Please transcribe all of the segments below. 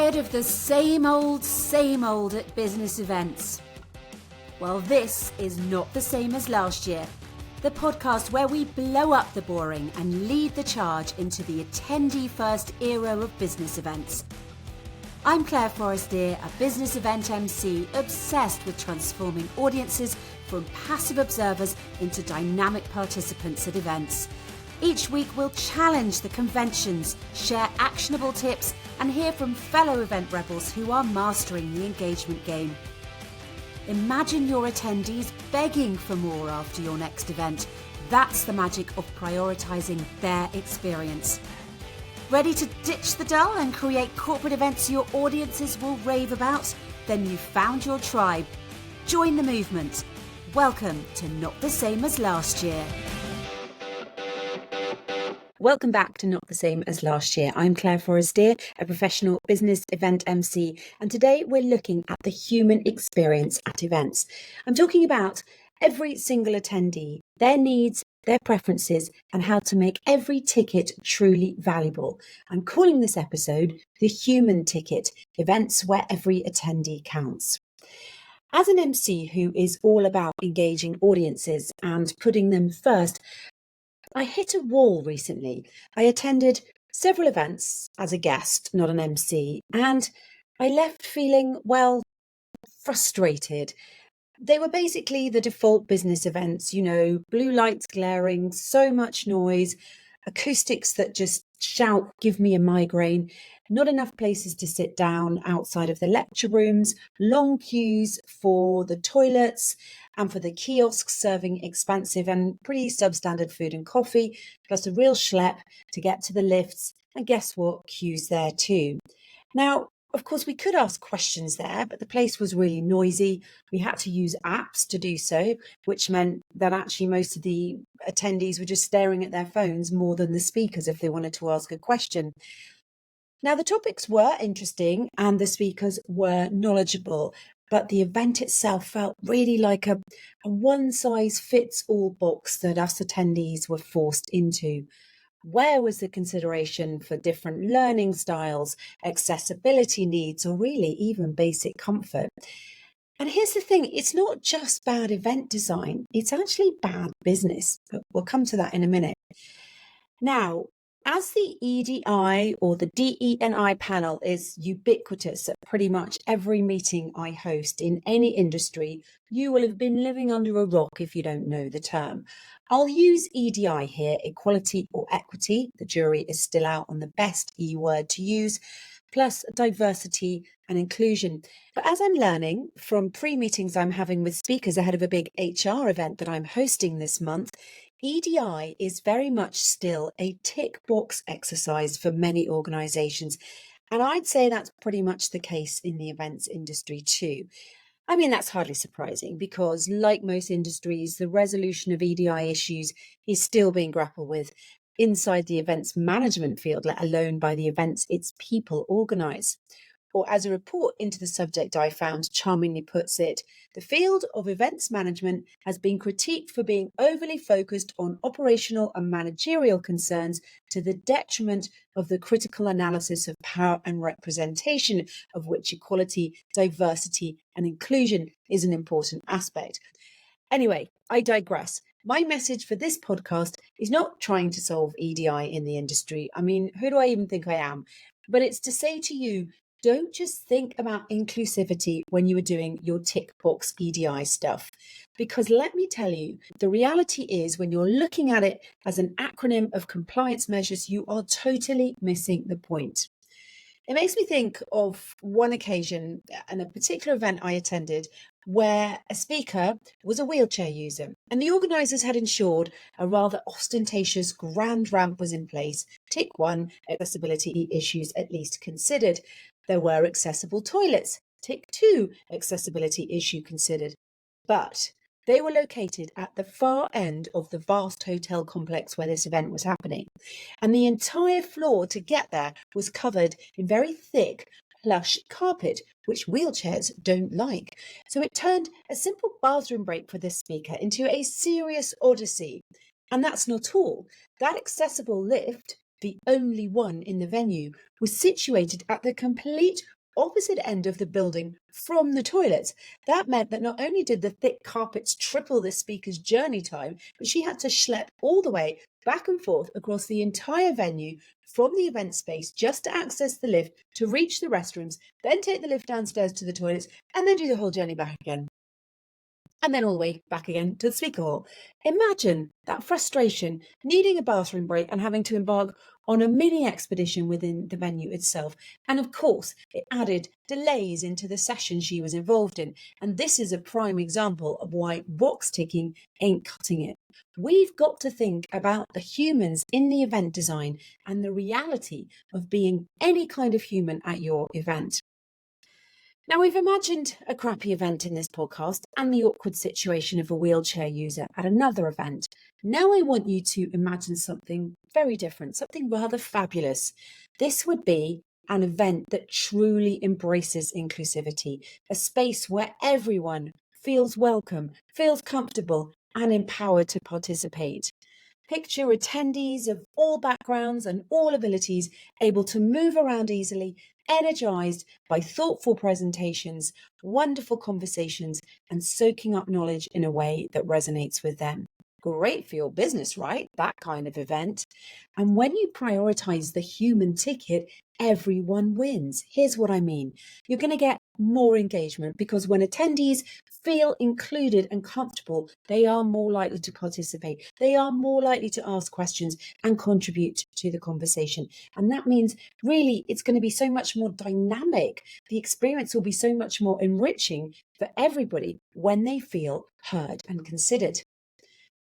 Tired of the same old at business events? Well, this is not the same as last year. The podcast where we blow up the boring and lead the charge into the attendee-first era of business events. I'm Clare, Forestier, a business event MC obsessed with transforming audiences from passive observers into dynamic participants at events. Each week we'll challenge the conventions, share actionable tips, and hear from fellow event rebels who are mastering the engagement game. Imagine your attendees begging for more after your next event. That's the magic of prioritising their experience. Ready to ditch the dull and create corporate events your audiences will rave about? Then you've found your tribe. Join the movement. Welcome to Not the Same as Last Year. Welcome back to Not the Same as Last Year. I'm Clare Forestier, a professional business event MC, and today we're looking at the human experience at events. I'm talking about every single attendee, their needs, their preferences, and how to make every ticket truly valuable. I'm calling this episode The Human Ticket, events where every attendee counts. As an MC who is all about engaging audiences and putting them first, I hit a wall recently. I attended several events as a guest, not an MC, and I left feeling, frustrated. They were basically the default business events, blue lights glaring, so much noise, acoustics that just shout, give me a migraine, not enough places to sit down outside of the lecture rooms, long queues for the toilets and for the kiosks serving expensive and pretty substandard food and coffee, plus a real schlep to get to the lifts. And guess what? Queues there too. Now, of course, we could ask questions there, but the place was really noisy. We had to use apps to do so, which meant that actually most of the attendees were just staring at their phones more than the speakers if they wanted to ask a question. Now, the topics were interesting and the speakers were knowledgeable, but the event itself felt really like a one-size-fits-all box that us attendees were forced into. Where was the consideration for different learning styles, accessibility needs, or really even basic comfort? And here's the thing, it's not just bad event design, it's actually bad business. But we'll come to that in a minute. Now, as the EDI or the DE&I panel is ubiquitous at pretty much every meeting I host in any industry, you will have been living under a rock if you don't know the term. I'll use EDI here, equality or equity. The jury is still out on the best E word to use, plus diversity and inclusion. But as I'm learning from pre-meetings I'm having with speakers ahead of a big HR event that I'm hosting this month, EDI is very much still a tick box exercise for many organisations. And I'd say that's pretty much the case in the events industry too. I mean, that's hardly surprising because, like most industries, the resolution of EDI issues is still being grappled with inside the events management field, let alone by the events its people organise. Or as a report into the subject I found charmingly puts it, the field of events management has been critiqued for being overly focused on operational and managerial concerns to the detriment of the critical analysis of power and representation, of which equality, diversity, and inclusion is an important aspect. Anyway, I digress. My message for this podcast is not trying to solve EDI in the industry. I mean, who do I even think I am? But it's to say to you, don't just think about inclusivity when you are doing your tick box EDI stuff. Because let me tell you, the reality is when you're looking at it as an acronym of compliance measures, you are totally missing the point. It makes me think of one occasion and a particular event I attended where a speaker was a wheelchair user and the organisers had ensured a rather ostentatious grand ramp was in place. Tick 1, accessibility issues at least considered. There were accessible toilets. Tick 2, accessibility issue considered. But they were located at the far end of the vast hotel complex where this event was happening. And the entire floor to get there was covered in very thick, plush carpet, which wheelchairs don't like. So it turned a simple bathroom break for this speaker into a serious odyssey. And that's not all. That accessible lift, the only one in the venue, was situated at the complete opposite end of the building from the toilets. That meant that not only did the thick carpets triple the speaker's journey time, but she had to schlep all the way back and forth across the entire venue from the event space just to access the lift, to reach the restrooms, then take the lift downstairs to the toilets, and then do the whole journey back again. And then all the way back again to the speaker hall. Imagine that frustration, needing a bathroom break and having to embark on a mini expedition within the venue itself. And of course, it added delays into the session she was involved in. And this is a prime example of why box ticking ain't cutting it. We've got to think about the humans in the event design and the reality of being any kind of human at your event. Now, we've imagined a crappy event in this podcast and the awkward situation of a wheelchair user at another event. Now I want you to imagine something very different, something rather fabulous. This would be an event that truly embraces inclusivity, a space where everyone feels welcome, feels comfortable, and empowered to participate. Picture attendees of all backgrounds and all abilities able to move around easily, energized by thoughtful presentations, wonderful conversations, and soaking up knowledge in a way that resonates with them. Great for your business, right? That kind of event. And when you prioritize the human ticket, everyone wins. Here's what I mean. You're going to get more engagement because when attendees feel included and comfortable, they are more likely to participate. They are more likely to ask questions and contribute to the conversation. And that means really it's going to be so much more dynamic. The experience will be so much more enriching for everybody when they feel heard and considered.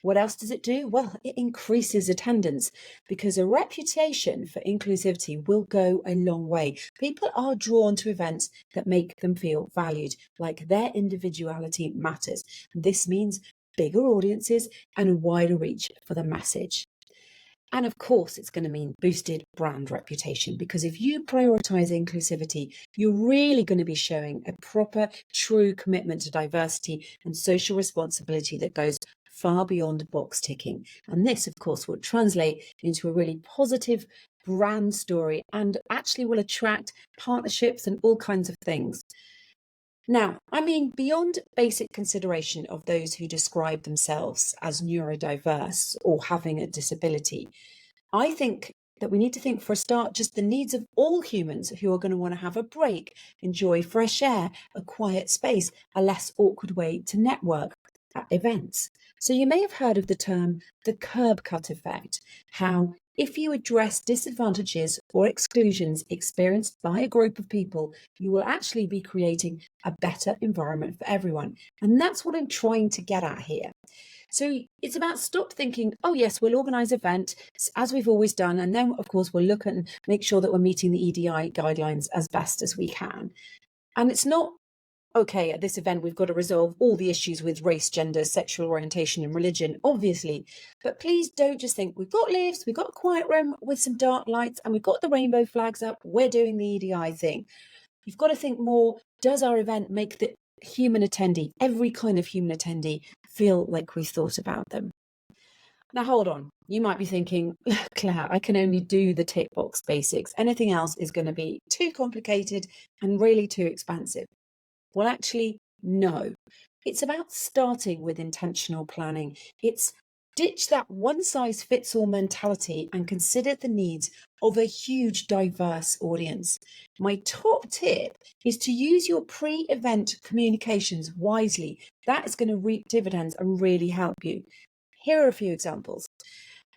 What else does it do? Well, it increases attendance because a reputation for inclusivity will go a long way. People are drawn to events that make them feel valued, like their individuality matters. This means bigger audiences and a wider reach for the message. And of course, it's going to mean boosted brand reputation, because if you prioritize inclusivity, you're really going to be showing a proper, true commitment to diversity and social responsibility that goes far beyond box ticking. And this, of course, will translate into a really positive brand story and actually will attract partnerships and all kinds of things. Now, I mean, beyond basic consideration of those who describe themselves as neurodiverse or having a disability, I think that we need to think, for a start, just the needs of all humans who are going to want to have a break, enjoy fresh air, a quiet space, a less awkward way to network at events. So you may have heard of the term the curb cut effect, how if you address disadvantages or exclusions experienced by a group of people, you will actually be creating a better environment for everyone. And that's what I'm trying to get at here. So it's about stop thinking, oh yes, we'll organise an event as we've always done. And then, of course, we'll look at and make sure that we're meeting the EDI guidelines as best as we can. And it's not, okay, at this event, we've got to resolve all the issues with race, gender, sexual orientation and religion, obviously. But please don't just think, we've got lifts, we've got a quiet room with some dark lights, and we've got the rainbow flags up, we're doing the EDI thing. You've got to think more, does our event make the human attendee, every kind of human attendee, feel like we thought about them? Now, hold on. You might be thinking, Claire, I can only do the tick box basics. Anything else is going to be too complicated and really too expansive. Well, actually, no. It's about starting with intentional planning. It's ditch that one-size-fits-all mentality and consider the needs of a huge, diverse audience. My top tip is to use your pre-event communications wisely. That is going to reap dividends and really help you. Here are a few examples.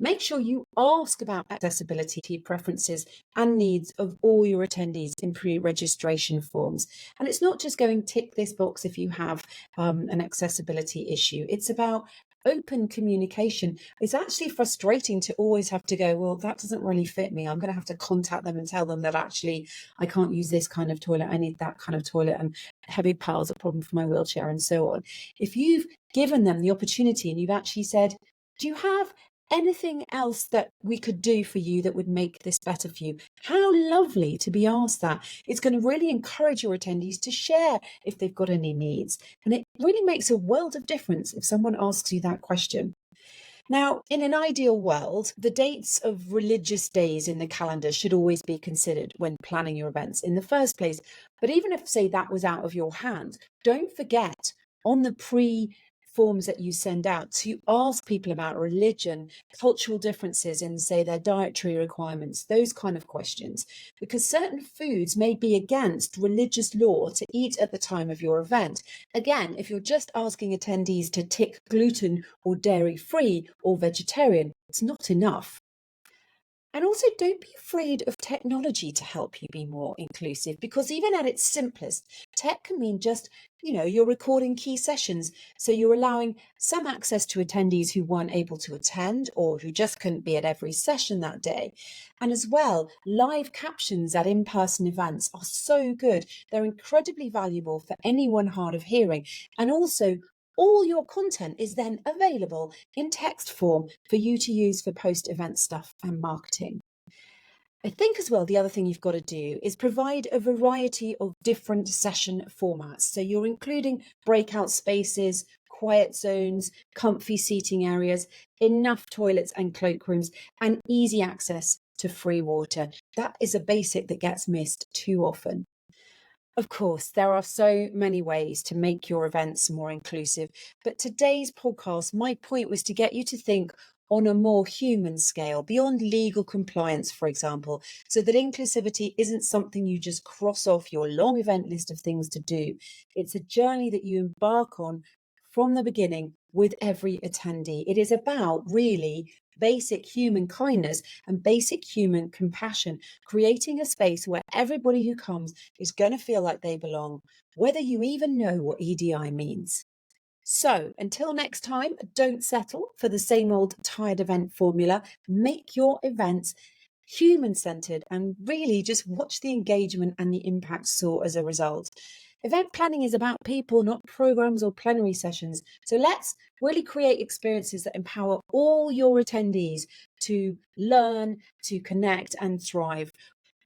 Make sure you ask about accessibility preferences and needs of all your attendees in pre-registration forms. And it's not just going tick this box if you have an accessibility issue. It's about open communication. It's actually frustrating to always have to go, well, that doesn't really fit me. I'm going to have to contact them and tell them that actually I can't use this kind of toilet. I need that kind of toilet, and heavy piles are a problem for my wheelchair and so on. If you've given them the opportunity and you've actually said, do you have anything else that we could do for you that would make this better for you? How lovely to be asked that. It's going to really encourage your attendees to share if they've got any needs. And it really makes a world of difference if someone asks you that question. Now, in an ideal world, the dates of religious days in the calendar should always be considered when planning your events in the first place. But even if, say, that was out of your hands, don't forget on the forms that you send out to ask people about religion, cultural differences in, say, their dietary requirements, those kind of questions, because certain foods may be against religious law to eat at the time of your event. Again, if you're just asking attendees to tick gluten or dairy free or vegetarian, it's not enough. And also, don't be afraid of technology to help you be more inclusive, because even at its simplest, tech can mean just, you're recording key sessions. So you're allowing some access to attendees who weren't able to attend or who just couldn't be at every session that day. And as well, live captions at in-person events are so good. They're incredibly valuable for anyone hard of hearing. And also, all your content is then available in text form for you to use for post-event stuff and marketing. I think as well, the other thing you've got to do is provide a variety of different session formats. So you're including breakout spaces, quiet zones, comfy seating areas, enough toilets and cloakrooms, and easy access to free water. That is a basic that gets missed too often. Of course, there are so many ways to make your events more inclusive, but today's podcast, my point was to get you to think on a more human scale, beyond legal compliance, for example, so that inclusivity isn't something you just cross off your long event list of things to do. It's a journey that you embark on from the beginning with every attendee. It is about really basic human kindness and basic human compassion, creating a space where everybody who comes is going to feel like they belong, whether you even know what EDI means. So until next time, don't settle for the same old tired event formula. Make your events human-centered and really just watch the engagement and the impact soar as a result. Event planning is about people, not programs or plenary sessions. So let's really create experiences that empower all your attendees to learn, to connect and thrive.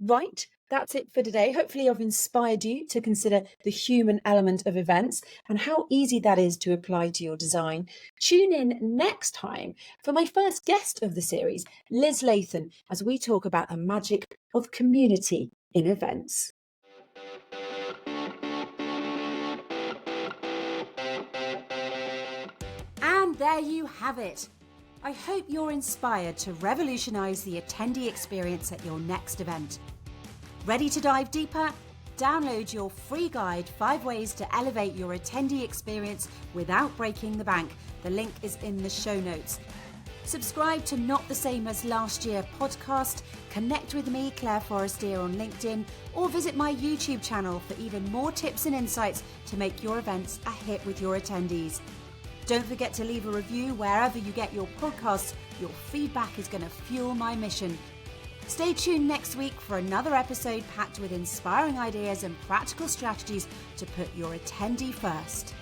Right, that's it for today. Hopefully I've inspired you to consider the human element of events and how easy that is to apply to your design. Tune in next time for my first guest of the series, Liz Lathan, as we talk about the magic of community in events. And there you have it. I hope you're inspired to revolutionize the attendee experience at your next event. Ready to dive deeper? Download your free guide, 5 Ways to Elevate Your Attendee Experience Without Breaking the Bank. The link is in the show notes. Subscribe to Not the Same as Last Year podcast, connect with me, Clare Forestier, on LinkedIn, or visit my YouTube channel for even more tips and insights to make your events a hit with your attendees. Don't forget to leave a review wherever you get your podcasts. Your feedback is going to fuel my mission. Stay tuned next week for another episode packed with inspiring ideas and practical strategies to put your attendee first.